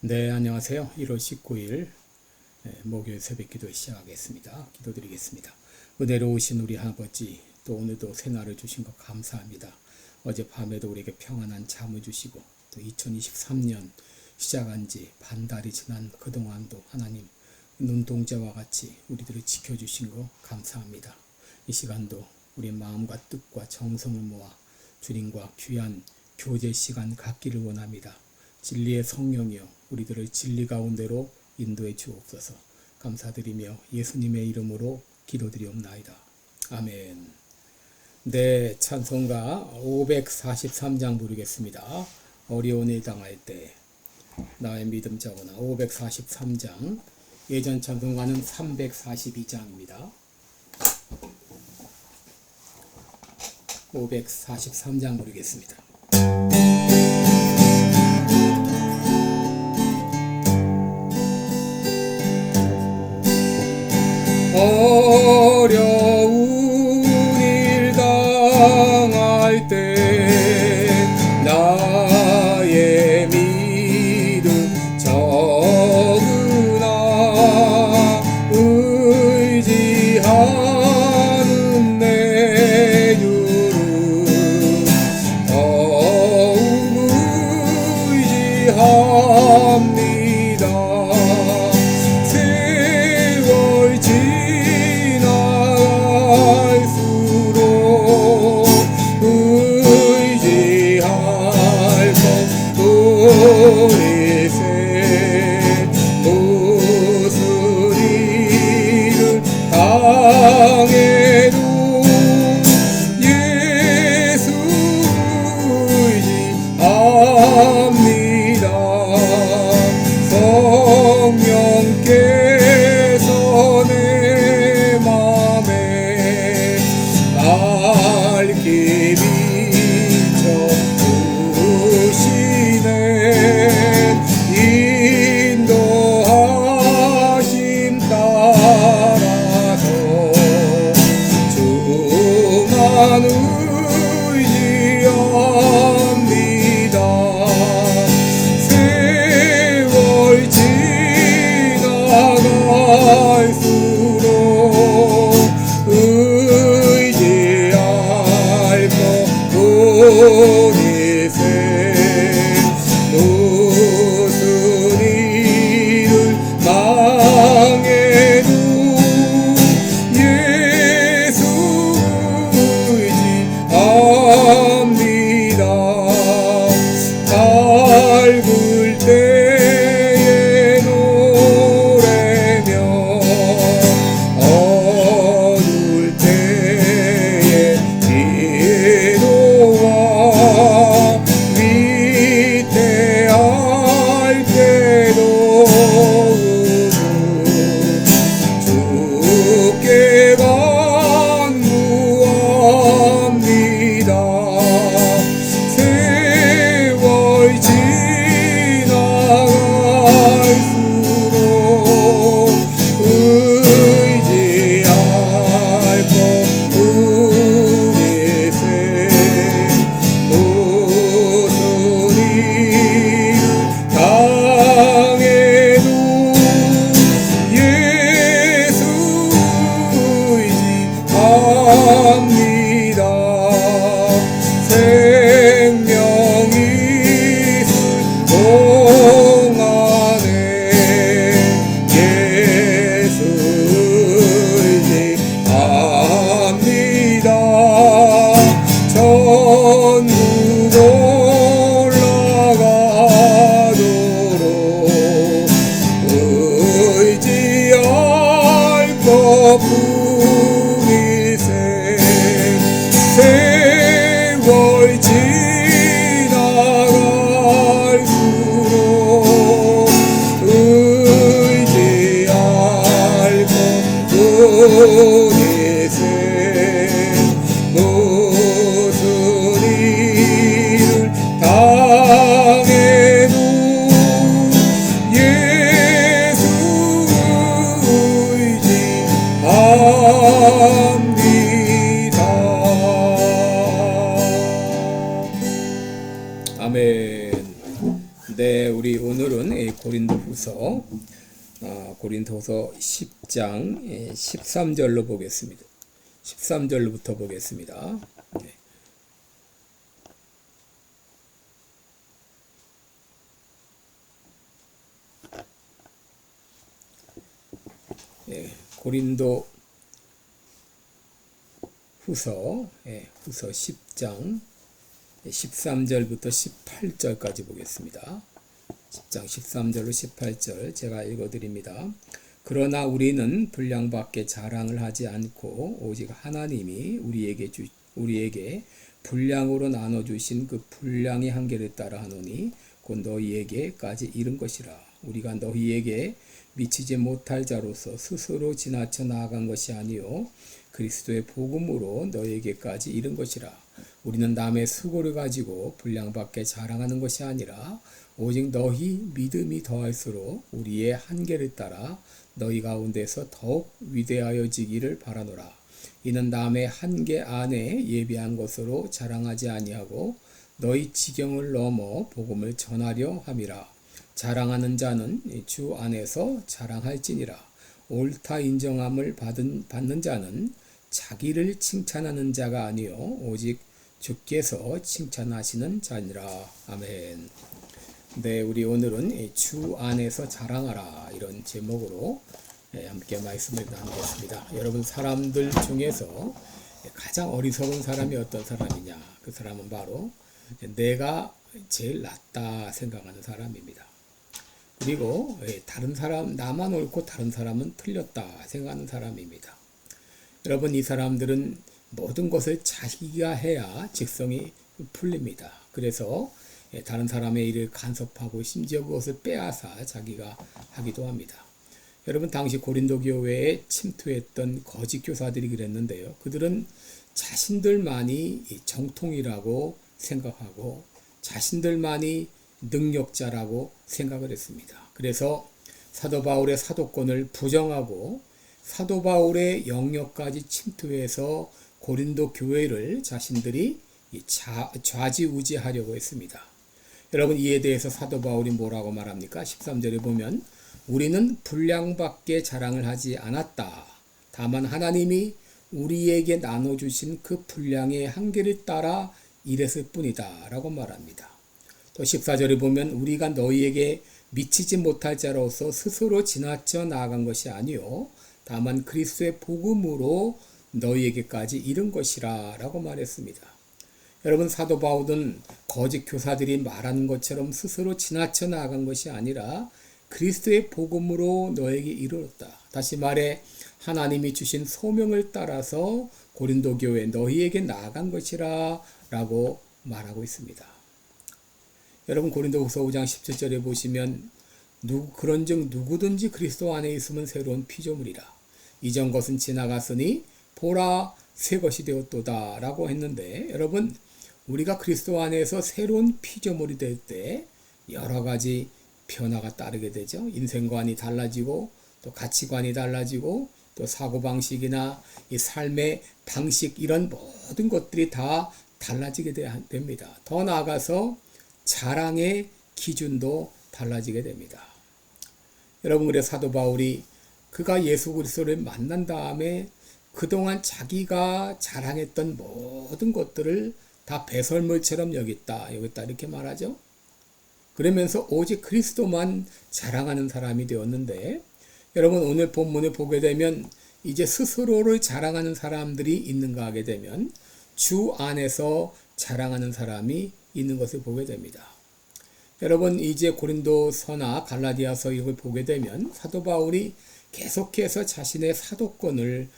네, 안녕하세요. 1월 19일 목요일 새벽 기도 시작하겠습니다. 기도드리겠습니다. 은혜로우신 우리 아버지, 또 오늘도 새날을 주신 것 감사합니다. 어젯밤에도 우리에게 평안한 잠을 주시고 또 2023년 시작한 지 반달이 지난 그동안도 하나님 눈동자와 같이 우리들을 지켜주신 것 감사합니다. 이 시간도 우리 마음과 뜻과 정성을 모아 주님과 귀한 교제 시간 갖기를 원합니다. 진리의 성령이여 우리들을 진리 가운데로 인도해 주옵소서. 감사드리며 예수님의 이름으로 기도드리옵나이다. 아멘. 네, 찬송가 543장 부르겠습니다. 어려운 일 당할 때 나의 믿음 자거나 543장. 예전 찬송가는 342장입니다. 543장 부르겠습니다. 어려운 일 당할 때 나의 믿음 적으나 의지하는 내 주를 더욱 의지합니다. 세월 의지할 것 우리세 무슨 일을 당해도 예수 의지합니다. 성령께서 내 맘에 밝히 주시네. 인도하심 따라서 주만 의지합니다. 세월 지나갈수록 의지할 것 우리세 무슨 일을 당해도 예수 의지합니다. 밝을 때에 노래며 어두울 때에 기도와 위태할 때도 주께 간구합니다. 세월 지나갈수록 네, 우리 오늘은 고린도후서 10장 13절로 보겠습니다. 13절로부터 보겠습니다. 고린도 후서 10장 13절부터 18절까지 보겠습니다. 10장 13절로 18절 제가 읽어드립니다. 그러나 우리는 분량밖에 자랑을 하지 않고 오직 하나님이 우리에게 분량으로 나눠주신 그 분량의 한계를 따라 하노니 곧 너희에게까지 이른 것이라. 우리가 너희에게 미치지 못할 자로서 스스로 지나쳐 나아간 것이 아니요 그리스도의 복음으로 너희에게까지 이른 것이라. 우리는 남의 수고를 가지고 분량밖에 자랑하는 것이 아니라 오직 너희 믿음이 더할수록 우리의 한계를 따라 너희 가운데서 더욱 위대하여지기를 바라노라. 이는 남의 한계 안에 예비한 것으로 자랑하지 아니하고 너희 지경을 넘어 복음을 전하려 함이라. 자랑하는 자는 주 안에서 자랑할지니라. 옳다 인정함을 받는 자는 자기를 칭찬하는 자가 아니요 오직 주께서 칭찬하시는 자니라. 아멘. 네, 우리 오늘은 주 안에서 자랑하라 이런 제목으로 함께 말씀을 나누겠습니다. 여러분, 사람들 중에서 가장 어리석은 사람이 어떤 사람이냐? 그 사람은 바로 내가 제일 낫다 생각하는 사람입니다. 그리고 다른 사람, 나만 옳고 다른 사람은 틀렸다 생각하는 사람입니다. 여러분, 이 사람들은 모든 것을 자기가 해야 직성이 풀립니다. 그래서 다른 사람의 일을 간섭하고 심지어 그것을 빼앗아 자기가 하기도 합니다. 여러분, 당시 고린도 교회에 침투했던 거짓 교사들이 그랬는데요. 그들은 자신들만이 정통이라고 생각하고 자신들만이 능력자라고 생각을 했습니다. 그래서 사도 바울의 사도권을 부정하고 사도 바울의 영역까지 침투해서 고린도 교회를 자신들이 좌지우지하려고 했습니다. 여러분, 이에 대해서 사도 바울이 뭐라고 말합니까? 13절에 보면 우리는 분량밖에 자랑을 하지 않았다. 다만 하나님이 우리에게 나눠주신 그 분량의 한계를 따라 일했을 뿐이다 라고 말합니다. 또 14절에 보면 우리가 너희에게 미치지 못할 자로서 스스로 지나쳐 나아간 것이 아니요 다만 그리스도의 복음으로 너희에게까지 이른 것이라 라고 말했습니다. 여러분, 사도 바울은 거짓 교사들이 말하는 것처럼 스스로 지나쳐 나아간 것이 아니라 그리스도의 복음으로 너에게 이르렀다. 다시 말해 하나님이 주신 소명을 따라서 고린도 교회 너희에게 나아간 것이라 라고 말하고 있습니다. 여러분, 고린도후서 5장 17절에 보시면 그런즉 누구든지 그리스도 안에 있으면 새로운 피조물이라. 이전 것은 지나갔으니 보라 새 것이 되었도다 라고 했는데, 여러분, 우리가 그리스도 안에서 새로운 피조물이 될 때 여러 가지 변화가 따르게 되죠. 인생관이 달라지고 또 가치관이 달라지고 또 사고방식이나 이 삶의 방식, 이런 모든 것들이 다 달라지게 됩니다. 더 나아가서 자랑의 기준도 달라지게 됩니다. 여러분, 그래 사도 바울이 그가 예수 그리스도를 만난 다음에 그동안 자기가 자랑했던 모든 것들을 다 배설물처럼 여겼다 이렇게 말하죠. 그러면서 오직 그리스도만 자랑하는 사람이 되었는데, 여러분, 오늘 본문을 보게 되면 이제 스스로를 자랑하는 사람들이 있는가 하게 되면 주 안에서 자랑하는 사람이 있는 것을 보게 됩니다. 여러분, 이제 고린도서나 갈라디아서 이걸 보게 되면 사도 바울이 계속해서 자신의 사도권을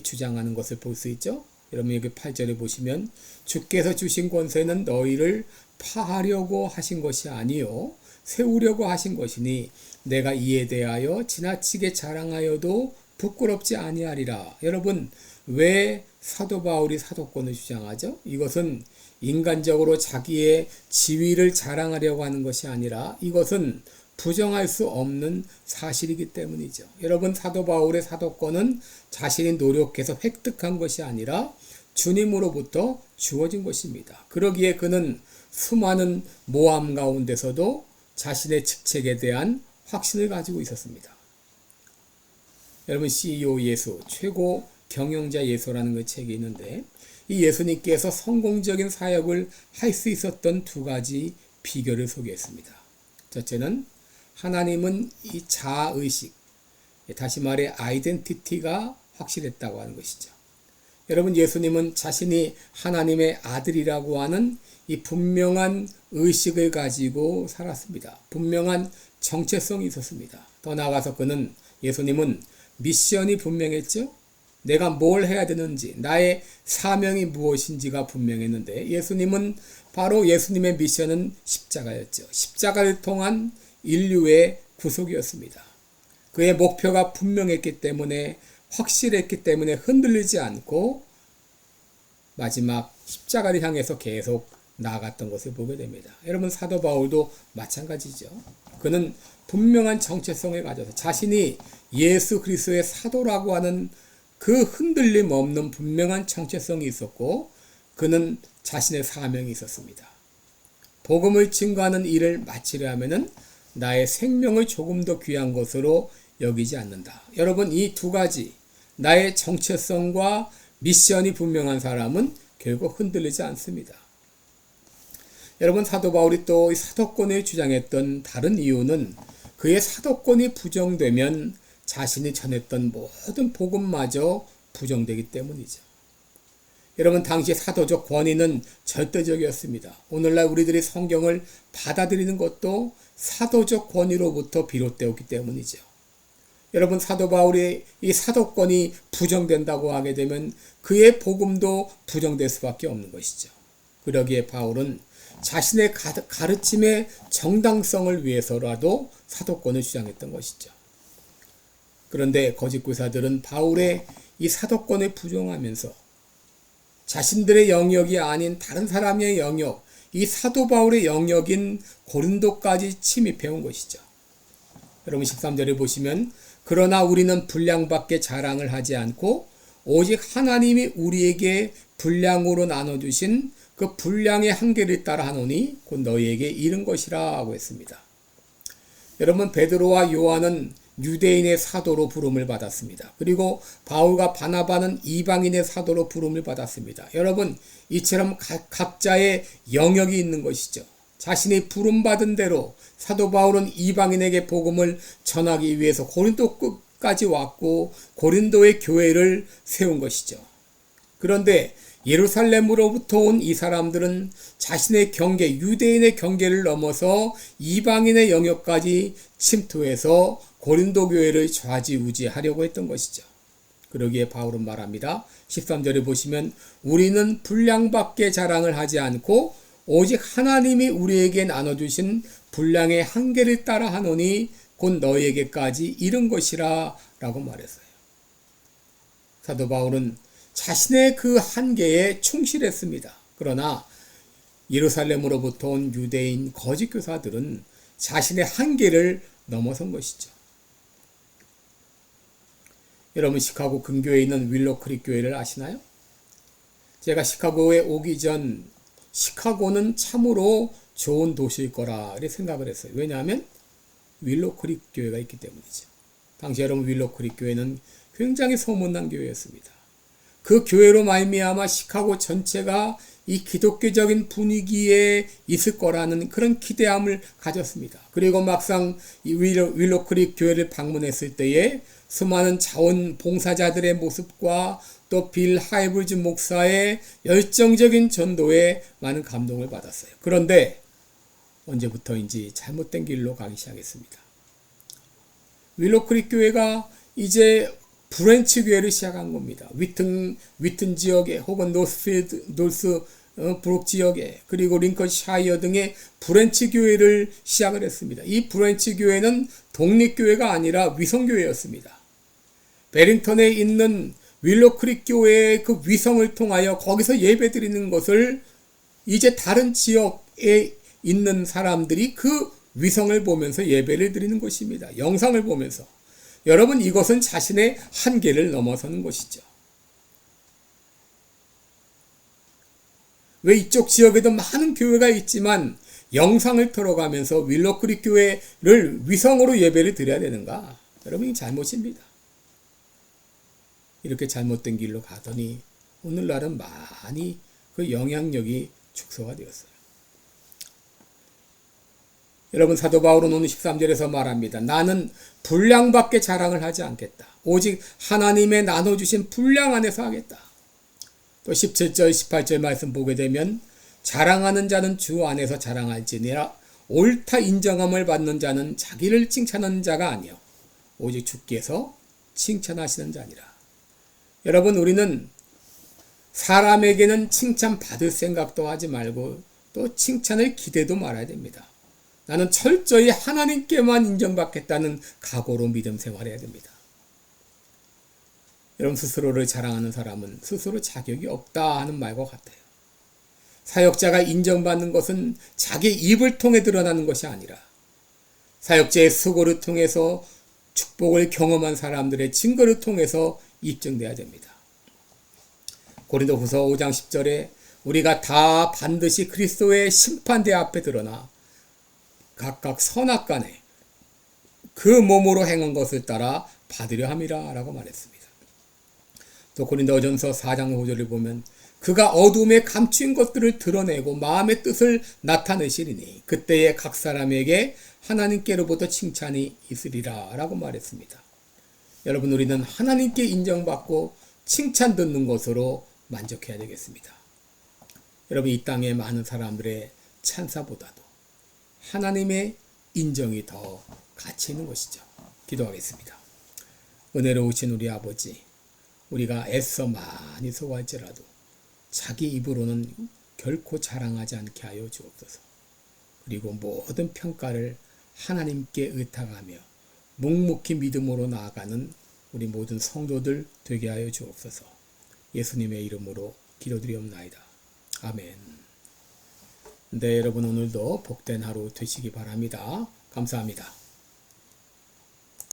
주장하는 것을 볼 수 있죠. 여러분, 여기 8절에 보시면 주께서 주신 권세는 너희를 파하려고 하신 것이 아니요 세우려고 하신 것이니 내가 이에 대하여 지나치게 자랑하여도 부끄럽지 아니하리라. 여러분, 왜 사도 바울이 사도권을 주장하죠? 이것은 인간적으로 자기의 지위를 자랑하려고 하는 것이 아니라 이것은 부정할 수 없는 사실이기 때문이죠. 여러분, 사도 바울의 사도권은 자신이 노력해서 획득한 것이 아니라 주님으로부터 주어진 것입니다. 그러기에 그는 수많은 모함 가운데서도 자신의 직책에 대한 확신을 가지고 있었습니다. 여러분, CEO 예수, 최고 경영자 예수라는 그 책이 있는데, 이 예수님께서 성공적인 사역을 할 수 있었던 두 가지 비결을 소개했습니다. 첫째는 하나님은 이 자아의식, 다시 말해 아이덴티티가 확실했다고 하는 것이죠. 여러분, 예수님은 자신이 하나님의 아들이라고 하는 이 분명한 의식을 가지고 살았습니다. 분명한 정체성이 있었습니다. 더 나아가서 예수님은 미션이 분명했죠. 내가 뭘 해야 되는지, 나의 사명이 무엇인지가 분명했는데, 바로 예수님의 미션은 십자가였죠. 십자가를 통한 인류의 구속이었습니다. 그의 목표가 분명했기 때문에, 확실했기 때문에 흔들리지 않고 마지막 십자가를 향해서 계속 나아갔던 것을 보게 됩니다. 여러분, 사도 바울도 마찬가지죠. 그는 분명한 정체성을 가져서 자신이 예수 그리스도의 사도라고 하는 그 흔들림 없는 분명한 정체성이 있었고, 그는 자신의 사명이 있었습니다. 복음을 증거하는 일을 마치려 하면은 나의 생명을 조금 더 귀한 것으로 여기지 않는다. 여러분, 이 두 가지, 나의 정체성과 미션이 분명한 사람은 결국 흔들리지 않습니다. 여러분, 사도 바울이 또 사도권을 주장했던 다른 이유는 그의 사도권이 부정되면 자신이 전했던 모든 복음마저 부정되기 때문이죠. 여러분, 당시 사도적 권위는 절대적이었습니다. 오늘날 우리들이 성경을 받아들이는 것도 사도적 권위로부터 비롯되었기 때문이죠. 여러분, 사도 바울의 이 사도권이 부정된다고 하게 되면 그의 복음도 부정될 수밖에 없는 것이죠. 그러기에 바울은 자신의 가르침의 정당성을 위해서라도 사도권을 주장했던 것이죠. 그런데 거짓 교사들은 바울의 이 사도권을 부정하면서 자신들의 영역이 아닌 다른 사람의 영역, 이 사도 바울의 영역인 고린도까지 침입해 온 것이죠. 여러분, 13절에 보시면, 그러나 우리는 분량밖에 자랑을 하지 않고 오직 하나님이 우리에게 분량으로 나눠주신 그 분량의 한계를 따라 하노니 곧 너희에게 이른 것이라 하고 했습니다. 여러분, 베드로와 요한은 유대인의 사도로 부름을 받았습니다. 그리고 바울과 바나바는 이방인의 사도로 부름을 받았습니다. 여러분, 이처럼 각자의 영역이 있는 것이죠. 자신이 부름받은 대로 사도 바울은 이방인에게 복음을 전하기 위해서 고린도까지 왔고 고린도의 교회를 세운 것이죠. 그런데 예루살렘으로부터 온 이 사람들은 자신의 경계, 유대인의 경계를 넘어서 이방인의 영역까지 침투해서 고린도 교회를 좌지우지하려고 했던 것이죠. 그러기에 바울은 말합니다. 13절에 보시면, 우리는 분량밖에 자랑을 하지 않고 오직 하나님이 우리에게 나눠주신 분량의 한계를 따라 하노니 곧 너희에게까지 이른 것이라 라고 말했어요. 사도 바울은 자신의 그 한계에 충실했습니다. 그러나 예루살렘으로부터 온 유대인 거짓 교사들은 자신의 한계를 넘어선 것이죠. 여러분, 시카고 근교에 있는 윌로크릭 교회를 아시나요? 제가 시카고에 오기 전 시카고는 참으로 좋은 도시일 거라 생각을 했어요. 왜냐하면 윌로크릭 교회가 있기 때문이죠. 당시 여러분, 윌로크릭 교회는 굉장히 소문난 교회였습니다. 그 교회로 말미암아 시카고 전체가 이 기독교적인 분위기에 있을 거라는 그런 기대함을 가졌습니다. 그리고 막상 이 윌로크릭 교회를 방문했을 때에 수많은 자원봉사자들의 모습과 또 빌 하이블즈 목사의 열정적인 전도에 많은 감동을 받았어요. 그런데 언제부터인지 잘못된 길로 가기 시작했습니다. 윌로크릭 교회가 이제 브랜치 교회를 시작한 겁니다. 위튼 지역에 혹은 노스 브록 지역에 그리고 링컨샤이어 등의 브랜치 교회를 시작을 했습니다. 이 브랜치 교회는 독립교회가 아니라 위성교회였습니다. 베링턴에 있는 윌로크릭 교회의 그 위성을 통하여 거기서 예배드리는 것을 이제 다른 지역에 있는 사람들이 그 위성을 보면서 예배를 드리는 것입니다. 영상을 보면서. 여러분, 이것은 자신의 한계를 넘어서는 것이죠. 왜 이쪽 지역에도 많은 교회가 있지만 영상을 틀어가면서 윌로크릭 교회를 위성으로 예배를 드려야 되는가? 여러분, 이 잘못입니다. 이렇게 잘못된 길로 가더니 오늘날은 많이 그 영향력이 축소가 되었어요. 여러분, 사도 바울은 오늘 13절에서 말합니다. 나는 분량밖에 자랑을 하지 않겠다. 오직 하나님의 나눠주신 분량 안에서 하겠다. 또 17절, 18절 말씀 보게 되면 자랑하는 자는 주 안에서 자랑할지니라. 옳다 인정함을 받는 자는 자기를 칭찬하는 자가 아니요 오직 주께서 칭찬하시는 자니라. 여러분, 우리는 사람에게는 칭찬받을 생각도 하지 말고 또 칭찬을 기대도 말아야 됩니다. 나는 철저히 하나님께만 인정받겠다는 각오로 믿음 생활해야 됩니다. 여러분, 스스로를 자랑하는 사람은 스스로 자격이 없다 하는 말과 같아요. 사역자가 인정받는 것은 자기 입을 통해 드러나는 것이 아니라 사역자의 수고를 통해서 축복을 경험한 사람들의 증거를 통해서 입증돼야 됩니다. 고린도후서 5장 10절에 우리가 다 반드시 그리스도의 심판대 앞에 드러나 각각 선악간에 그 몸으로 행한 것을 따라 받으려 함이라 라고 말했습니다. 또 고린도전서 4장 5절을 보면 그가 어둠에 감춘 것들을 드러내고 마음의 뜻을 나타내시리니 그때에 각 사람에게 하나님께로부터 칭찬이 있으리라 라고 말했습니다. 여러분, 우리는 하나님께 인정받고 칭찬 듣는 것으로 만족해야 되겠습니다. 여러분, 이 땅의 많은 사람들의 찬사보다도 하나님의 인정이 더 가치 있는 것이죠. 기도하겠습니다. 은혜로우신 우리 아버지, 우리가 애써 많이 소화할지라도 자기 입으로는 결코 자랑하지 않게 하여 주옵소서. 그리고 모든 평가를 하나님께 의탁하며 묵묵히 믿음으로 나아가는 우리 모든 성도들 되게 하여 주옵소서. 예수님의 이름으로 기도드리옵나이다. 아멘. 네, 여러분, 오늘도 복된 하루 되시기 바랍니다. 감사합니다.